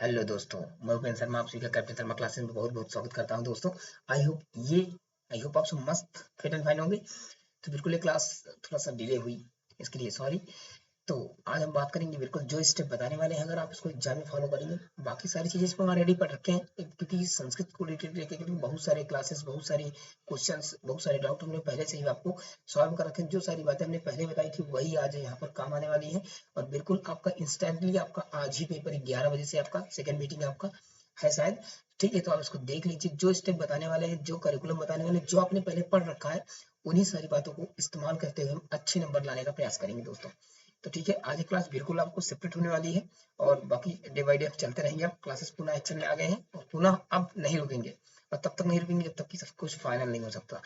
Hello दोस्तों, मैं उपेंद्र शर्मा आप सभी का कैप्टन शर्मा क्लासेस में बहुत बहुत स्वागत करता हूं दोस्तों। आई होप ये आई होप आप सब मस्त फिट एंड फाइन होंगे। तो बिल्कुल ये क्लास थोड़ा सा डिले हुई, इसके लिए सॉरी। तो आज हम बात करेंगे बिल्कुल जो स्टेप बताने वाले हैं, अगर आप इसको एग्जाम में फॉलो करेंगे बाकी सारी चीजें इसमें हमारे रेडी पढ़ रखे हैं। क्योंकि संस्कृत को रिलेटेड लेकर बहुत सारे क्लासेस, बहुत सारे क्वेश्चंस, बहुत सारे डाउट हमने पहले से ही आपको सॉल्व कर रखे हैं। जो सारी बातें हमने पहले बताई थी वही आज यहाँ पर काम आने वाली है। और बिल्कुल आपका इंस्टेंटली आपका आज ही पेपर 11 बजे से आपका सेकेंड मीटिंग आपका है शायद। ठीक है, तो आप इसको देख लीजिए। जो स्टेप बताने वाले हैं, जो करिकुलम बताने वाले हैं, जो आपने पहले पढ़ रखा है, उन्हीं सारी बातों को इस्तेमाल करते हुए हम अच्छे नंबर लाने का प्रयास करेंगे दोस्तों। तो ठीक है, आज की क्लास बिल्कुल आपको सेपरेट होने वाली है और बाकी डे बाय डे चलते रहेंगे। अब क्लासेस पुनः एक्शन में आ गए हैं और पुनः अब नहीं रुकेंगे, और तब तक नहीं रुकेंगे जब तक कि सब कुछ फाइनल नहीं हो सकता,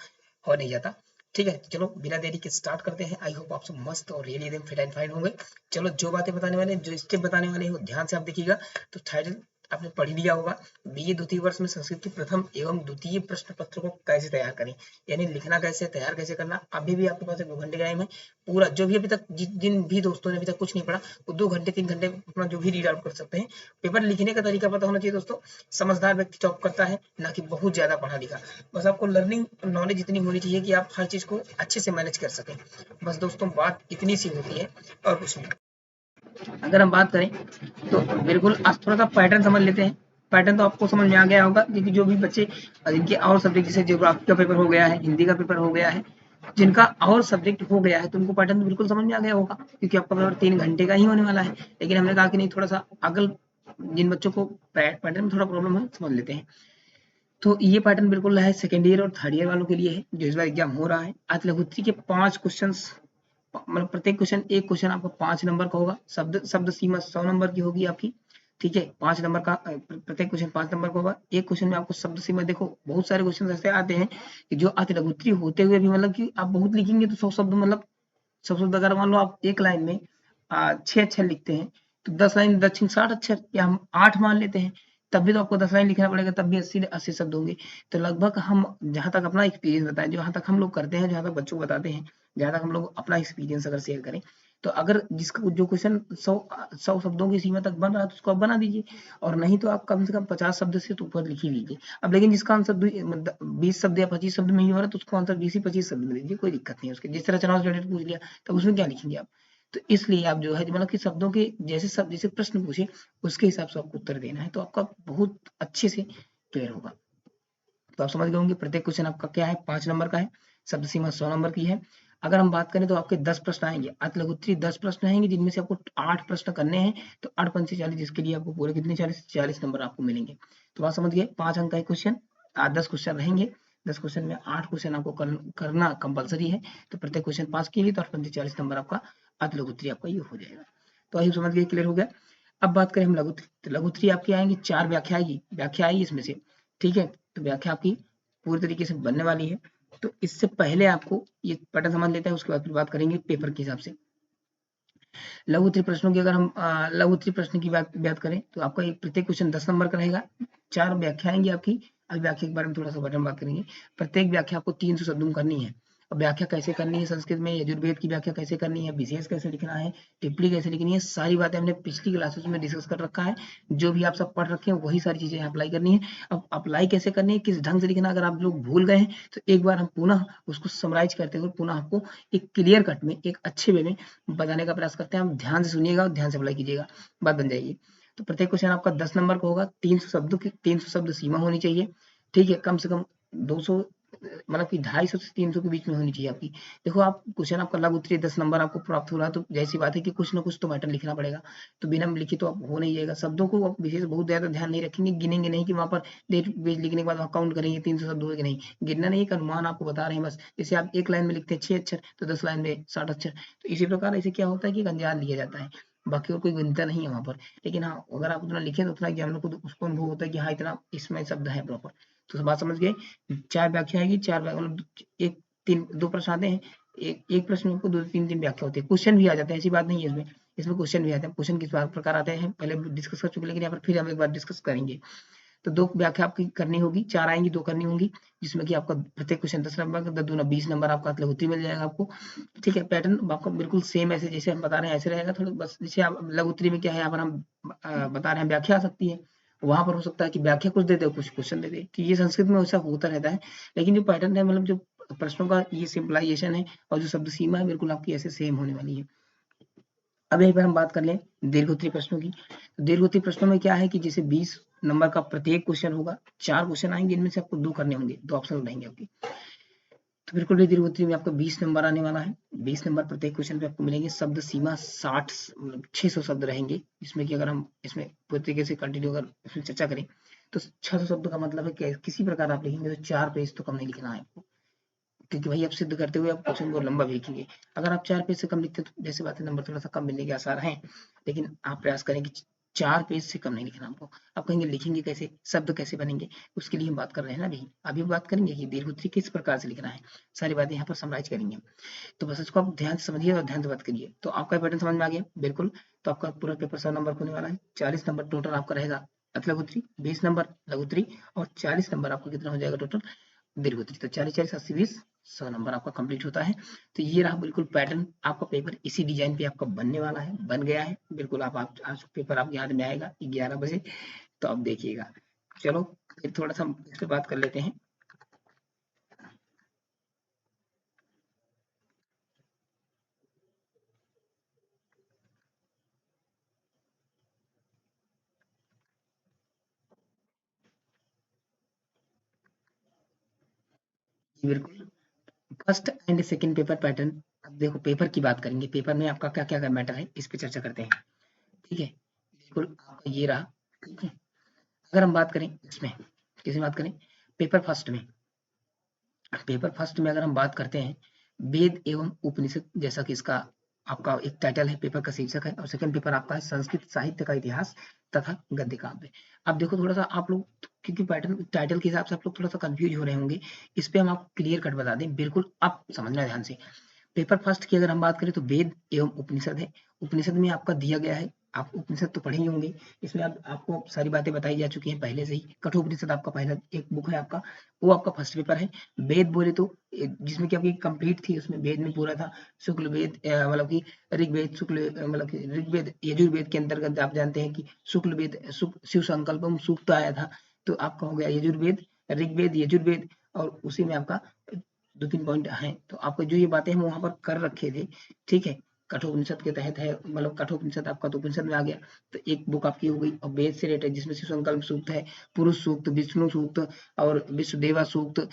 हो नहीं जाता। ठीक है, चलो बिना देरी के स्टार्ट करते हैं। आई होप आप सब मस्त और रियली एकदम फिट एंड फाइन होंगे। चलो, जो बातें बताने वाले हैं, जो स्टेप बताने वाले हैं, वो ध्यान से आप देखिएगा। तो टाइटल आपने पढ़ ही लिया होगा, बीए द्वितीय वर्ष में संस्कृत के प्रथम एवं द्वितीय प्रश्न पत्र को कैसे तैयार करें, यानी लिखना कैसे, तैयार कैसे करना। अभी भी आपके पास 2 घंटे का टाइम है। पूरा जो भी अभी तक जिन भी दोस्तों ने अभी तक कुछ नहीं पढ़ा, वो 2 घंटे 3 घंटे अपना जो भी रीड आउट कर सकते हैं। पेपर लिखने का तरीका पता होना चाहिए दोस्तों। समझदार व्यक्ति टॉप करता है, ना कि बहुत ज्यादा पढ़ा लिखा। बस आपको लर्निंग नॉलेज इतनी होनी चाहिए कि आप हर चीज को अच्छे से मैनेज कर सकें। बस दोस्तों, बात इतनी सी होती है और कुछ नहीं। अगर हम बात करें तो बिल्कुल आज थोड़ा सा पैटर्न समझ लेते हैं। पैटर्न तो आपको समझ में आ गया होगा, क्योंकि जो भी बच्चे जिनके और सब्जेक्ट जैसे ज्योग्राफी का पेपर हो गया है, हिंदी का पेपर हो गया है, जिनका और सब्जेक्ट हो गया है, तो उनको पैटर्न तो बिल्कुल समझ में आ गया होगा, क्योंकि आपका पेपर 3 घंटे का ही होने वाला है। लेकिन हमने कहा कि नहीं, थोड़ा सा अगल जिन बच्चों को पैटर्न में थोड़ा प्रॉब्लम है, समझ लेते हैं। तो ये पैटर्न बिल्कुल है सेकेंड ईयर और थर्ड ईयर वालों के लिए है, जो इस बार एग्जाम हो रहा है। आज लघुत्री के 5 क्वेश्चन, मतलब प्रत्येक क्वेश्चन, एक क्वेश्चन आपका 5 नंबर का होगा। शब्द शब्द सीमा 100 नंबर की होगी आपकी। ठीक है, 5 नंबर का प्रत्येक क्वेश्चन 5 नंबर का होगा। एक क्वेश्चन में आपको शब्द सीमा, देखो बहुत सारे क्वेश्चन ऐसे आते हैं कि जो अति लघुत्री होते हुए भी, मतलब कि आप बहुत लिखेंगे तो 100 शब्द, मतलब 100 शब्द अगर मान लो आप एक लाइन में 6 अक्षर लिखते हैं, तो 10 लाइन दक्षिण 60 अक्षर, या हम 8 मान लेते हैं, तब भी तो आपको 10 लाइन लिखना पड़ेगा, तब भी 80 शब्द होंगे। तो लगभग हम जहां तक अपना एक्सपीरियंस बताएं, जहां तक हम लोग करते हैं, जहां तक बच्चों को बताते हैं, जहां तक हम लोग अपना एक्सपीरियंस अगर शेयर करें, तो अगर जिसका जो क्वेश्चन 100 शब्दों की सीमा तक बन रहा है, तो उसको आप बना दीजिए। और नहीं तो आप कम से कम 50 शब्द से तो ऊपर लिख ही लीजिए। अब लेकिन जिसका आंसर 20 शब्द या 25 शब्द में ही हो रहा है, तो उसको आंसर 20 ही 25 शब्द में दीजिए, कोई दिक्कत नहीं है उसके। जिस तरह चुनाव से रिलेटेड पूछ लिया, तो उसमें क्या लिखेंगे आप। तो इसलिए आप जो है, मतलब कि शब्दों के जैसे शब्द, जैसे प्रश्न पूछे उसके हिसाब से आपको उत्तर देना है, तो आपका बहुत अच्छे से क्लियर होगा। तो आप समझ गए होंगे, प्रत्येक क्वेश्चन आपका क्या है, 5 नंबर का है। शब्द सीमा 100 नंबर की है। अगर हम बात करें तो आपके 10 प्रश्न आएंगे, अति लघुत्री 10 प्रश्न आएंगे, जिनमें से आपको 8 प्रश्न करने हैं। तो 8 × 5 = 40, जिसके लिए आपको पूरे कितने 40 नंबर आपको मिलेंगे। तो बात समझ गए, 5 अंक का क्वेश्चन, 10 क्वेश्चन रहेंगे। 10 क्वेश्चन में 8 क्वेश्चन आपको करना कंपलसरी है। तो प्रत्येक क्वेश्चन 5 के लिए, तो 8 × 5 = 40 नंबर आपका अति लघुत्री आपका ये हो जाएगा। तो आइए समझ गए, क्लियर हो गया। अब बात करें हम लघुत्री, तो लघुत्री आपकी आएंगी 4 व्याख्या आएगी, व्याख्या आई इसमें से। ठीक है, तो व्याख्या आपकी पूरी तरीके से बनने वाली है। तो इससे पहले आपको ये पैटर्न समझ लेते हैं, उसके बाद फिर बात करेंगे पेपर के हिसाब से। लघु उत्तरीय प्रश्नों की अगर हम लघु उत्तरीय प्रश्न की बात करें, तो आपका एक प्रत्येक क्वेश्चन 10 नंबर का रहेगा। 4 व्याख्या आएंगी आपकी। अब व्याख्या के बारे में थोड़ा सा बटन बात करेंगे। प्रत्येक व्याख्या आपको 300 शब्दों में करनी है। अब व्याख्या कैसे करनी है संस्कृत में, यजुर्वेद की व्याख्या कैसे करनी है, विशेष कैसे लिखना है, टिप्पणी कैसे लिखनी है, सारी बातें हमने पिछली क्लासेस में डिस्कस कर रखा है। जो भी आप सब पढ़ रखे हैं वही सारी चीजें अप्लाई करनी है। अब अप्लाई कैसे करनी है, किस ढंग से लिखना, अगर आप लोग भूल गए हैं तो एक बार हम पुनः उसको समराइज करते हुए पुनः आपको एक क्लियर कट में, एक अच्छे वे में बताने का प्रयास करते हैं। आप ध्यान से सुनिएगा और ध्यान से अप्लाई कीजिएगा, बात बन जाएगी। तो प्रत्येक क्वेश्चन आपका 10 नंबर का होगा। 300 शब्दों की 300 शब्द सीमा होनी चाहिए। ठीक है, कम से कम 200, मतलब कि 250 से 300 के बीच में होनी चाहिए आपकी। देखो, आप क्वेश्चन आपका लघु उत्तरीय 10 नंबर आपको प्राप्त हो रहा है, तो जैसी बात है कि कुछ ना कुछ तो मैटर लिखना पड़ेगा। तो बिना लिखे तो आप हो नहीं जाएगा। शब्दों को आप विशेष बहुत ज्यादा ध्यान नहीं रखेंगे, गिनेंगे नहीं कि वहां पर डेट पेज लिखने के बाद वहां काउंट करेंगे 300 शब्द हुए कि नहीं। गिनना नहीं, एक अनुमान आपको बता रहे हैं बस। जैसे आप एक लाइन में लिखते हैं 6 अक्षर, तो 10 लाइन में 60 अक्षर। तो इसी प्रकार ऐसे क्या होता है कि एक अंदाज लिया जाता है, बाकी और कोई गिनता नहीं है वहां पर। लेकिन हाँ, अगर आप उतना लिखें तो उतना कि हम लोग को उसको अनुभव होता है कि हाँ, इतना इसमें शब्द है प्रॉपर। तो बात समझ गए। 4 व्याख्या आएगी, 4 मतलब एक 3 2 प्रश्न आते हैं। एक प्रश्न में आपको 2 3 व्याख्या होती है। क्वेश्चन भी आ जाते हैं, ऐसी बात नहीं है इसमें। इसमें क्वेश्चन भी आते हैं। क्वेश्चन किस प्रकार आते हैं पहले डिस्कस कर चुके, लेकिन यहाँ पर फिर हम एक बार डिस्कस करेंगे। तो 2 व्याख्या आपकी करनी होगी, 4 आएंगी, 2 करनी होंगी, जिसमें कि आपका प्रत्येक क्वेश्चन 10 नंबर का, 2 20 नंबर आपका लघुत्तरी मिल जाएगा आपको। ठीक है, पैटर्न आपका बिल्कुल सेम ऐसे जैसे हम बता रहे हैं ऐसे रहेगा, थोड़ा बस जैसे आप लघुत्तरी में क्या है, यहाँ पर हम बता रहे हैं व्याख्या आ सकती है, वहां पर हो सकता है कि व्याख्या कुछ दे दे, कुछ क्वेश्चन दे दे, तो ये संस्कृत में वैसा होता रहता है। लेकिन जो पैटर्न है, मतलब जो प्रश्नों का ये सिंपलाइजेशन है और जो शब्द सीमा है, बिल्कुल आपकी ऐसे सेम होने वाली है। अब यहीं पर हम बात कर लें दीर्घोत्तरी प्रश्नों की। दीर्घोत्तरी प्रश्नों में क्या है कि जैसे 20 नंबर का प्रत्येक क्वेश्चन होगा, 4 क्वेश्चन आएंगे, इनमें से आपको 2 करने होंगे, 2 ऑप्शन रहेंगे आपके। तो बिल्कुल भी दीर्घोत्तरी में आपका 20 नंबर आने वाला है, 20 नंबर प्रत्येक क्वेश्चन पे आपको मिलेंगे। शब्द सीमा 60 600 शब्द रहेंगे, जिसमें कि अगर हम इसमें पूरी तरीके से कंटिन्यू अगर इसमें चर्चा करें तो 600 शब्द का मतलब है कि किसी प्रकार आप लिखेंगे तो 4 पेज तो कम नहीं लिखना है आपको, क्योंकि भाई आप सिद्ध करते हुए आप क्वेश्चन को लंबा भी लिखेंगे। अगर आप 4 पेज से कम लिखते तो जैसे बात है नंबर थोड़ा सा कम मिलने के आसार हैं, लेकिन आप प्रयास करें कि 4 पेज से कम नहीं लिखना आपको। आप कहेंगे लिखेंगे कैसे, शब्द कैसे बनेंगे, उसके लिए हम बात कर रहे हैं ना अभी। अभी बात करेंगे कि दीर्घोत्तरी किस प्रकार से लिखना है, सारी बातें यहाँ पर समराइज करेंगे। तो बस इसको आप ध्यान से समझिए और ध्यान से बात करिए, तो आपका पैटर्न समझ में आ गया बिल्कुल। तो आपका पूरा पेपर 100 नंबर होने वाला है, 40 नंबर टोटल आपका रहेगा लघुत्तरी, 20 नंबर लघुत्तरी और 40 नंबर आपका कितना हो जाएगा टोटल दीर्घोत्तरी। तो 40 40 80 20 100 नंबर आपका कंप्लीट होता है। तो ये रहा बिल्कुल पैटर्न, आपका पेपर इसी डिजाइन पे आपका बनने वाला है, बन गया है बिल्कुल। आप आज पेपर आपके हाथ में आएगा 11 बजे, तो आप देखिएगा। चलो फिर थोड़ा सा इस पे बात कर लेते हैं। बिल्कुल, first and second paper pattern. अब देखो पेपर की बात करेंगे, पेपर में आपका क्या क्या मैटर है इस पे चर्चा करते हैं। ठीक है, बिल्कुल आपका ये रहा। ठीक है, अगर हम बात करें इसमें, किसमें बात करें, पेपर फर्स्ट में। पेपर फर्स्ट में अगर हम बात करते हैं वेद एवं उपनिषद, जैसा कि इसका आपका एक टाइटल है, पेपर का शीर्षक है, और सेकंड पेपर आपका है संस्कृत साहित्य का इतिहास तथा गद्य काव्य। अब देखो थोड़ा सा आप लोग, क्योंकि पैटर्न टाइटल के हिसाब से आप लोग थोड़ा सा कंफ्यूज हो रहे होंगे, इस पे हम आपको क्लियर कट बता दें, बिल्कुल आप समझना ध्यान से। पेपर फर्स्ट की अगर हम बात करें तो वेद एवं उपनिषद है। उपनिषद में आपका दिया गया है, आप उपनिषद तो पढ़े ही होंगे, इसमें आपको सारी बातें बताई जा चुकी हैं पहले से ही। कठोपनिषद आपका पहला एक बुक है आपका, वो आपका फर्स्ट पेपर है। वेद बोले तो जिसमें कि आपकी कंप्लीट थी, उसमें वेद में पूरा था, शुक्ल वेद मतलब कि ऋग्वेद शुक्ल मतलब कि ऋग्वेद यजुर्वेद के अंतर्गत आप जानते हैं कि शुक्ल वेद शिव संकल्पम सूक्त आया था, तो आपका हो गया यजुर्वेद, ऋग्वेद, यजुर्वेद, और उसी में आपका 2-3 पॉइंट हैं, तो आपको जो ये बातें हम वहां पर कर रखे थे। ठीक है, कठोपनिषद के तहत है, मतलब कठोपनिषद आपका तो उपनिषद में आ गया, तो एक बुक आपकी हो गई। और वेद से रिलेटेड जिसमें शिव संकल्प सूक्त है, पुरुष सूक्त, विष्णु सूक्त और विश्वदेवा सूक्त,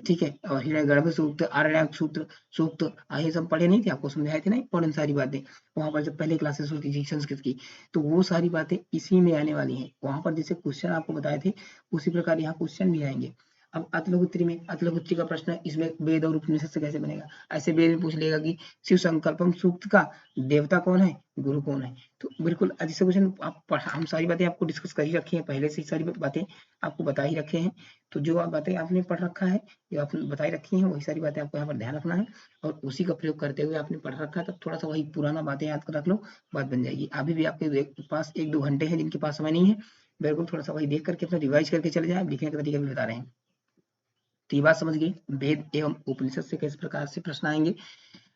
ठीक है, और हिरण्यगर्भ सूक्त, आरण्यक सूत्र सूक्त, ये सब पढ़े नहीं थे, आपको समझाए थे ना इंपॉर्टेंट सारी बातें वहां पर जब पहले क्लासेस होती थी संस्कृत की, तो वो सारी बातें इसी में आने वाली हैं। वहां पर जैसे क्वेश्चन आपको बताए थे उसी प्रकार यहाँ क्वेश्चन भी आएंगे। अब अतलगुत्री में, अतलगुत्री का प्रश्न है, इसमें वेद और उपनिषद से कैसे बनेगा, ऐसे वेद में पूछ लेगा कि शिव संकल्पम सूक्त का देवता कौन है, गुरु कौन है। तो बिल्कुल जैसे क्वेश्चन आप हम सारी बातें आपको डिस्कस कर ही रखी है पहले से, सारी बातें आपको बता ही रखे हैं। तो जो आप बातें आपने पढ़ रखा है, जो आपने बताई रखी हैं, वही सारी बातें आपको यहाँ पर ध्यान रखना है, और उसी का प्रयोग करते हुए आपने पढ़ रखा है, तो थोड़ा सा वही पुराना बातें याद कर रख लो, बात बन जाएगी। अभी भी आपके पास 1-2 घंटे हैं, जिनके पास समय नहीं है, बिल्कुल थोड़ा सा वही देख करके अपना रिवाइज करके चले जाए, लिखने का तरीका भी बता रहे हैं। तो ये बात समझ गई, वेद एवं उपनिषद से किस प्रकार से प्रश्न आएंगे।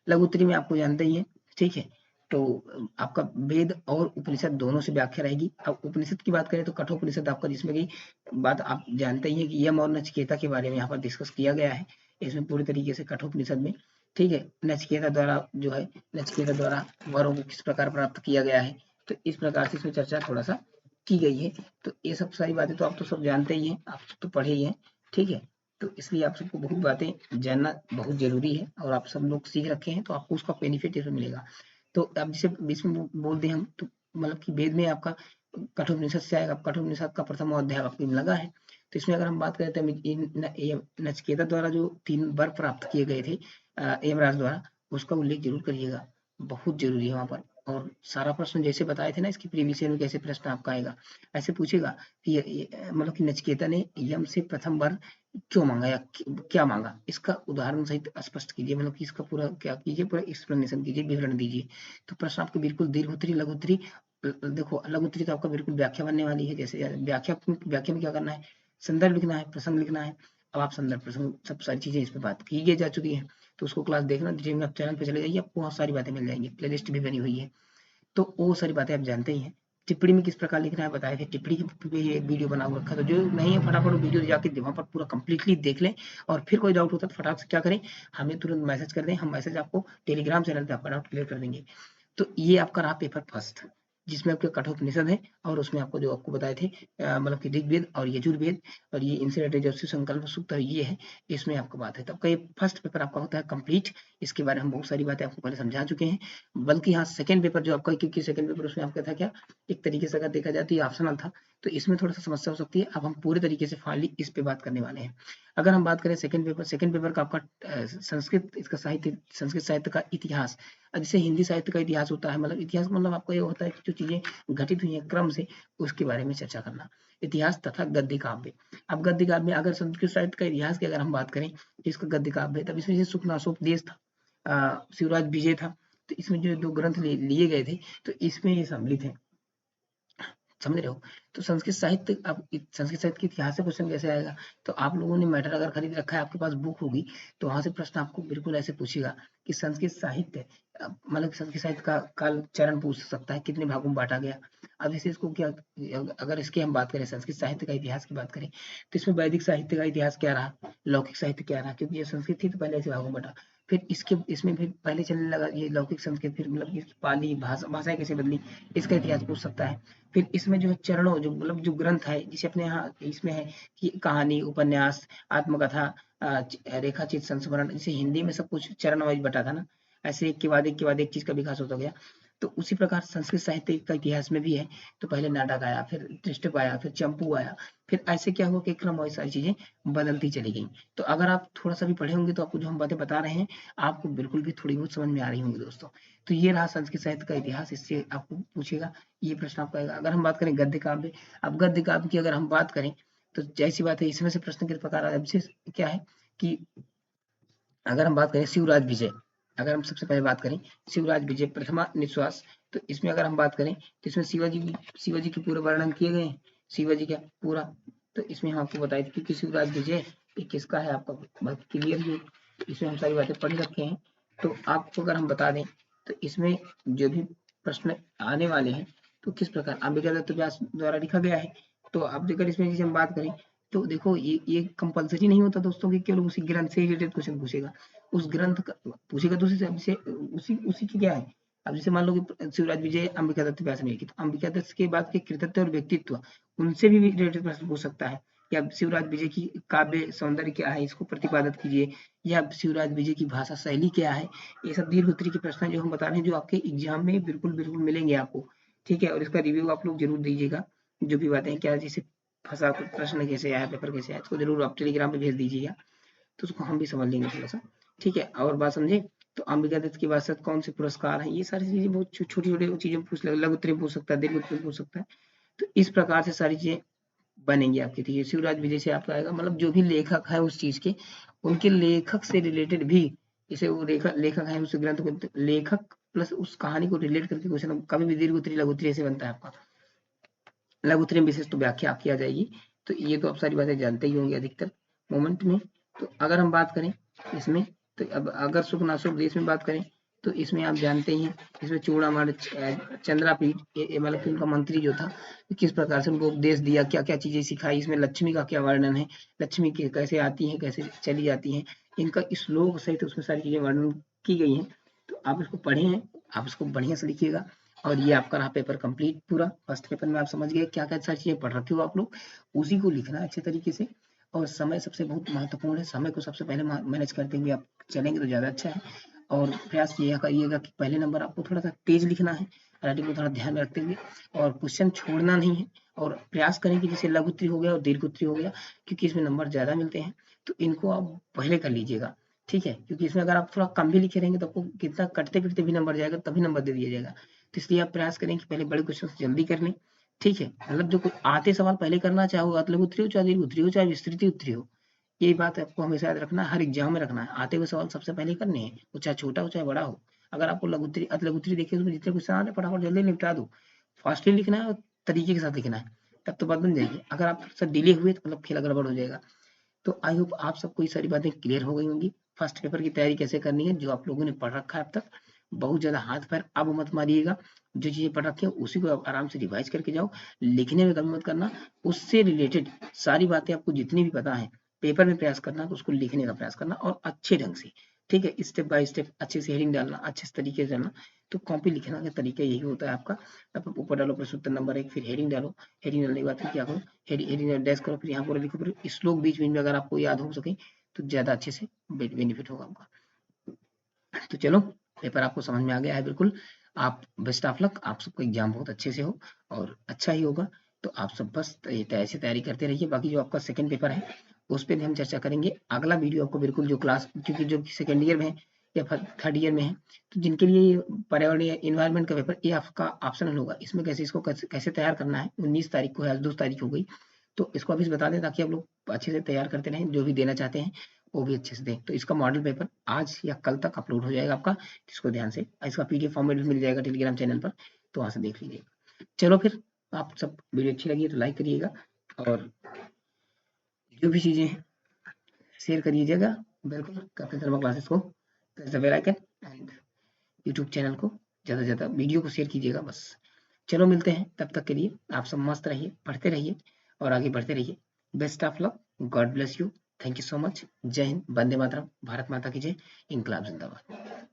लघुत्तरी में आपको जानते ही है। ठीक है, तो आपका वेद और उपनिषद दोनों से व्याख्या रहेगी। अब उपनिषद की बात करें तो कठोपनिषद आपका, जिसमें की बात आप जानते ही है कि यम और नचिकेता के बारे में यहाँ पर डिस्कस किया गया है इसमें पूरी तरीके से कठोपनिषद में। ठीक है, नचिकेता द्वारा जो है, नचिकेता द्वारा वरों को किस प्रकार प्राप्त किया गया है, तो इस प्रकार से इसमें चर्चा थोड़ा सा की गई है। तो ये सब सारी बातें तो आप तो सब जानते ही हैं, आप तो पढ़े ही हैं। ठीक है, तो इसलिए आप सबको बहुत बातें जानना बहुत जरूरी है, और आप सब लोग सीख रखे हैं तो आपको उसका बेनिफिट इसमें मिलेगा। तो अब जैसे बीच में बोल दें हम, तो मतलब कि वेद में आपका कठोपनिषद से आएगा, कठोपनिषद का प्रथम अध्याय आपको लगा है। तो इसमें अगर हम बात करें तो नचिकेता द्वारा जो 3 वर प्राप्त किए गए थे यमराज द्वारा, उसका उल्लेख जरूर करिएगा, बहुत जरूरी है वहां पर। और सारा प्रश्न जैसे बताए थे ना इसकी प्रीवियस ईयर में कैसे प्रश्न आपका आएगा, ऐसे पूछेगा कि मतलब कि नचिकेता ने यम से प्रथम वर क्यों मांगा, या क्या मांगा, इसका उदाहरण सहित स्पष्ट कीजिए, मतलब कि इसका पूरा क्या कीजिए, पूरा एक्सप्लेनेशन कीजिए, विवरण दीजिए। तो प्रश्न आपके बिल्कुल दीर्घोत्तरी, लघुत्तरी, देखो लघु उत्तरी तो आपका बिल्कुल व्याख्या बनने वाली है। जैसे व्याख्या व्याख्या में क्या करना है, संदर्भ लिखना है, प्रसंग लिखना है। अब आप संदर्भ प्रसंग सब सारी चीजें इस पे बात की जा चुकी है, तो उसको क्लास देखना डिटेल में, आप चैनल पे चले जाइए, आपको बहुत सारी बातें मिल जाएंगी, प्लेलिस्ट भी बनी हुई है, तो वो सारी बातें आप जानते ही हैं। टिप्पणी में किस प्रकार लिखना है बताया थे, टिप्पणी पे एक वीडियो बना हुआ रखा है, तो जो नहीं है फटाफट वो वीडियो जाके वहां पर पूरा कंप्लीटली देख लें, और फिर कोई डाउट होता है तो फटाफट से क्या करें, हमें तुरंत मैसेज कर दें, हम मैसेज आपको टेलीग्राम चैनल पे आपका डाउट क्लियर कर देंगे। तो ये आपका रहा पेपर फर्स्ट, जिसमें आपके कठोपनिषद है, और उसमें आपको जो आपको बताए थे मतलब कि ऋग्वेद और यजुर्वेद, और ये इनसे रिलेटेड जो संकल्प सूक्त ये है, इसमें आपको बात है। तो आपका ये फर्स्ट पेपर आपका होता है कंप्लीट। इसके बारे में हम बहुत सारी बातें आपको पहले समझा चुके हैं। बल्कि हाँ, सेकंड पेपर जो आपका, क्योंकि सेकंड पेपर उसमें आपका था क्या, एक तरीके से अगर देखा जाए तो ये ऑप्शनल था, तो इसमें थोड़ा सा समस्या हो सकती है। अब हम पूरे तरीके से फाइनली इस पे बात करने वाले हैं। अगर हम बात करें सेकंड पेपर का आपका संस्कृत, इसका साहित्य, संस्कृत साहित्य का इतिहास। जैसे हिंदी साहित्य का इतिहास होता है, मतलब इतिहास मतलब आपको ये होता है कि जो चीजें घटित हुई हैं क्रम से, उसके बारे में चर्चा करना, इतिहास तथा गद्य काव्य। अब गद्य काव्य में अगर संस्कृत साहित्य का इतिहास की अगर हम बात करें, इसका गद्य काव्य, तब इसमें जैसे सुखनासोपदेश था, शिवराज विजय था, तो इसमें जो दो ग्रंथ लिए गए थे, तो इसमें ये सम्मिलित है, समझ रहे हो। तो संस्कृत साहित्य, अब संस्कृत साहित्य के इतिहास से क्वेश्चन कैसे आएगा, तो आप लोगों ने मैटर अगर खरीद रखा है, आपके पास बुक होगी, तो वहां से प्रश्न आपको बिल्कुल ऐसे पूछेगा कि संस्कृत साहित्य, मतलब संस्कृत साहित्य का काल चरण पूछ सकता है, कितने भागों में बांटा गया। अब इसे इसको क्या, अगर इसकी हम बात करें, संस्कृत साहित्य का इतिहास की बात करें, तो इसमें वैदिक साहित्य का इतिहास क्या रहा, लौकिक साहित्य क्या रहा, क्योंकि ये संस्कृत थी तो पहले ऐसे भागों में बटा। फिर इसके इसमें फिर पहले चलने लगा ये लौकिक संस्कृत, फिर मतलब पाली भाषाएं कैसे बदली, इसका इतिहास पूछ सकता है। फिर इसमें जो है चरणों, जो मतलब जो ग्रंथ है, जिसे अपने यहाँ इसमें है कि कहानी, उपन्यास, आत्मकथा, रेखाचित, संस्मरण, जैसे हिंदी में सब कुछ चरण वाइज बटा था ना, ऐसे एक के बाद एक के बाद एक चीज का विकास होता गया। तो उसी प्रकार संस्कृत साहित्य का इतिहास में भी है। तो पहले नाटक आया, फिर त्रिष्टप आया, फिर चंपू आया, फिर ऐसे क्या हुआ कि क्रम वाइज सारी चीजें बदलती चली गई। तो अगर आप थोड़ा सा भी पढ़े होंगे तो आपको जो हम बातें बता रहे हैं, आपको बिल्कुल भी थोड़ी बहुत समझ में आ रही होंगी दोस्तों। तो ये रहा संस्कृत साहित्य का इतिहास, इससे आपको पूछेगा, ये प्रश्न आपका आएगा। अगर हम बात करें गद्य काव्य, अब गद्य काव्य की अगर हम बात करें, तो जैसी बात है, इसमें से प्रश्न किस प्रकार है, विशेष क्या है कि अगर हम बात करें शिवराज विजय, अगर हम सबसे पहले बात करें शिवराज विजय प्रथमा निश्वास, तो इसमें अगर हम बात करें, तो इसमें शिवाजी की पूरा वर्णन किए गए हैं, शिवाजी का पूरा। तो इसमें हम आपको बताए थे, क्योंकि शिवराज विजय ये किसका है, आपका बहुत क्लियर है, इसमें हम सारी बातें पढ़ रखे हैं। तो आपको अगर हम बता दें, तो इसमें जो भी प्रश्न आने वाले हैं, तो किस प्रकार अंबिका दत्त व्यास द्वारा लिखा गया है। तो अब अगर इसमें जैसे हम बात करें, तो देखो ये कंपलसरी नहीं होता दोस्तों कि केवल उसी ग्रंथ से रिलेटेड क्वेश्चन पूछेगा, उस ग्रंथ का पूछेगा, तो उसी उसी उसी की क्या है। अब जैसे मान लो कि शिवराज विजय अंबिका दत्त व्यास ने लिखी, तो अंबिका दत्त के बाद के कृतित्व और व्यक्तित्व, उनसे भी रिलेटेड प्रश्न पूछ सकता है। या शिवराज विजय की काव्य सौंदर्य क्या है, इसको प्रतिपादित कीजिए। या शिवराज विजय की भाषा शैली क्या है। ये सब दीर्घ उत्तरी के प्रश्न जो हम बता रहे हैं, जो आपके एग्जाम में बिल्कुल बिल्कुल मिलेंगे आपको, ठीक है। और इसका रिव्यू आप लोग जरूर दीजिएगा, जो भी बातें क्या, जैसे फंसा प्रश्न कैसे आया, पेपर कैसे आया, इसको जरूर आप टेलीग्राम पे भेज दीजिएगा, तो उसको हम भी समझ लेंगे थोड़ा सा, ठीक है। और बात समझे, तो अंबिका दत्त के बाद कौन से पुरस्कार हैं, ये सारी चीजें बहुत छोटी छोटी चीजें पूछ, लघु उत्तरी पूछ सकता है, दीर्घ उत्तरी पूछ सकता है। तो इस प्रकार से सारी चीजें बनेंगी आपकी। ठीक है, शिवराज विजय से आपका आएगा, मतलब जो भी लेखक है उस चीज के, उनके लेखक से रिलेटेड भी, जैसे वो लेखक है उस ग्रंथ को, लेखक प्लस उस कहानी को रिलेट करके क्वेश्चन कभी भी दीर्घ उत्तरी लघु उत्तरी ऐसे बनता है आपका। लघु उत्तरी में विशेष तो व्याख्या आपकी आ जाएगी। तो ये तो आप सारी बातें जानते ही होंगे अधिकतर मोमेंट में। तो अगर हम बात करें इसमें, तो अब अगर सुखनासुख देश में बात करें, तो इसमें आप जानते ही हैं, इसमें चूड़ामणि चंद्रापीठ, मतलब कि उनका मंत्री जो था, किस प्रकार से उनको उपदेश दिया, क्या क्या चीजें सिखाई, इसमें लक्ष्मी का क्या वर्णन है, लक्ष्मी की कैसे आती है, कैसे चली जाती है, इनका श्लोक सहित उसमें सारी चीजें वर्णन की गई हैं। तो आप इसको पढ़े हैं, आप इसको बढ़िया से लिखिएगा। और ये आपका रहा पेपर कंप्लीट पूरा। फर्स्ट पेपर में आप समझ गए क्या क्या सारी चीजें पढ़ रखे हो आप लोग, उसी को लिखना है अच्छे तरीके से। और समय सबसे बहुत महत्वपूर्ण है, समय को सबसे पहले मैनेज करते हुए आप चलेंगे तो ज्यादा अच्छा है। और प्रयास ये करिएगा कि पहले नंबर आपको थोड़ा सा तेज लिखना है, राइटिंग को थोड़ा ध्यान में रखते हुए, और क्वेश्चन छोड़ना नहीं है। और प्रयास करें कि जैसे लघु उत्तरी हो गया और दीर्घ उत्तरी हो गया, क्योंकि इसमें नंबर ज्यादा मिलते हैं, तो इनको आप पहले कर लीजिएगा, ठीक है। क्योंकि इसमें अगर आप थोड़ा कम भी लिखे रहेंगे तो आपको कितना कटते फिरते भी नंबर जाएगा, तभी नंबर दे दिया जाएगा। तो इसलिए आप प्रयास करें कि पहले बड़े क्वेश्चन जल्दी कर लें, ठीक है। मतलब जो आते सवाल पहले करना, चाहे वो लघु उत्तरी हो, चाहे दीर्घ उत्तरी हो, चाहे विस्तृत उत्तरी हो, ये बात आपको हमेशा याद रखना है, हर एग्जाम में रखना है। आते हुए सवाल सबसे पहले करने हैं, वो चाहे छोटा हो चाहे बड़ा हो। अगर आपको लघु उत्तरी अति लघु उत्तरी देखिए, उसमें जितने क्वेश्चन आ रहे हैं फटाफट जल्दी निपटा दो, फास्टली लिखना है और तरीके के साथ लिखना है, तब तो बात बन जाएगी। अगर आप थोड़ा डिले हुए तो मतलब खेला गड़बड़ हो जाएगा। तो आई होप आप सबको ये सारी बातें क्लियर हो गई होंगी। फर्स्ट पेपर की तैयारी कैसे करनी है जो आप लोगों ने पढ़ रखा है अब तक, बहुत ज्यादा हाथ पैर अब मत मारिएगा। जो चीजें पढ़ रखी है उसी को आप आराम से रिवाइज करके जाओ, लिखने में कमी मत करना। उससे रिलेटेड सारी बातें आपको जितनी भी पता है पेपर में प्रयास करना, तो उसको लिखने का प्रयास करना और अच्छे ढंग से, ठीक है, स्टेप बाय स्टेप अच्छे से हेडिंग डालना, अच्छे से तरीके से डालना। तो कॉपी लिखना का तरीका यही होता है आपका। आप ऊपर डालो प्रश्न उत्तर नंबर 1, फिर हेडिंग डालो, हेडिंग डालने के बाद फिर क्या करो, हेडिंग डैश करो, फिर यहाँ पूरा लिखो, फिर श्लोक बीच बीच में अगर आपको याद हो सके तो ज्यादा अच्छे से बेनिफिट होगा आपका। तो चलो, पेपर आपको समझ में आ गया है बिल्कुल। आप बेस्ट ऑफ लक, आप सबको एग्जाम बहुत अच्छे से हो और अच्छा ही होगा। तो आप सब बस ऐसे तैयारी करते रहिए। बाकी जो आपका सेकंड पेपर है उस पर भी हम चर्चा करेंगे। अगला वीडियो आपको बिल्कुल जो क्लास, क्योंकि जो सेकंड ईयर में है या थर्ड ईयर में है, तो जिनके लिए पर्यावरण या इन्वायरमेंट का पेपर ये आपका ऑप्शनल होगा। इसमें कैसे इसको कैसे तैयार करना है, 19 तारीख को है, आज 2 तारीख हो गई, तो इसको अभी से बता दें ताकि आप लोग अच्छे से तैयार करते रहें, जो भी देना चाहते हैं वो भी अच्छे से दें। तो इसका मॉडल पेपर आज या कल तक अपलोड हो जाएगा आपका, इसको ध्यान से, इसका पीडीएफ फॉर्मेट भी मिल जाएगा टेलीग्राम चैनल पर, तो वहां से देख लीजिएगा। चलो फिर, आप सब वीडियो अच्छी लगी है तो लाइक करिएगा और जो भी चीजें शेयर करिएगा बिल्कुल। कैप्टन शर्मा क्लासेस को press the bell icon and YouTube channel को ज़्यादा से ज़्यादा वीडियो को शेयर कीजिएगा बस। चलो मिलते हैं, तब तक के लिए आप सब मस्त रहिए, पढ़ते रहिए और आगे बढ़ते रहिए। Best of luck, God bless you, thank you so much. जय हिंद, वंदे मातरम, भारत माता की जय, इंकलाब जिंदाबाद।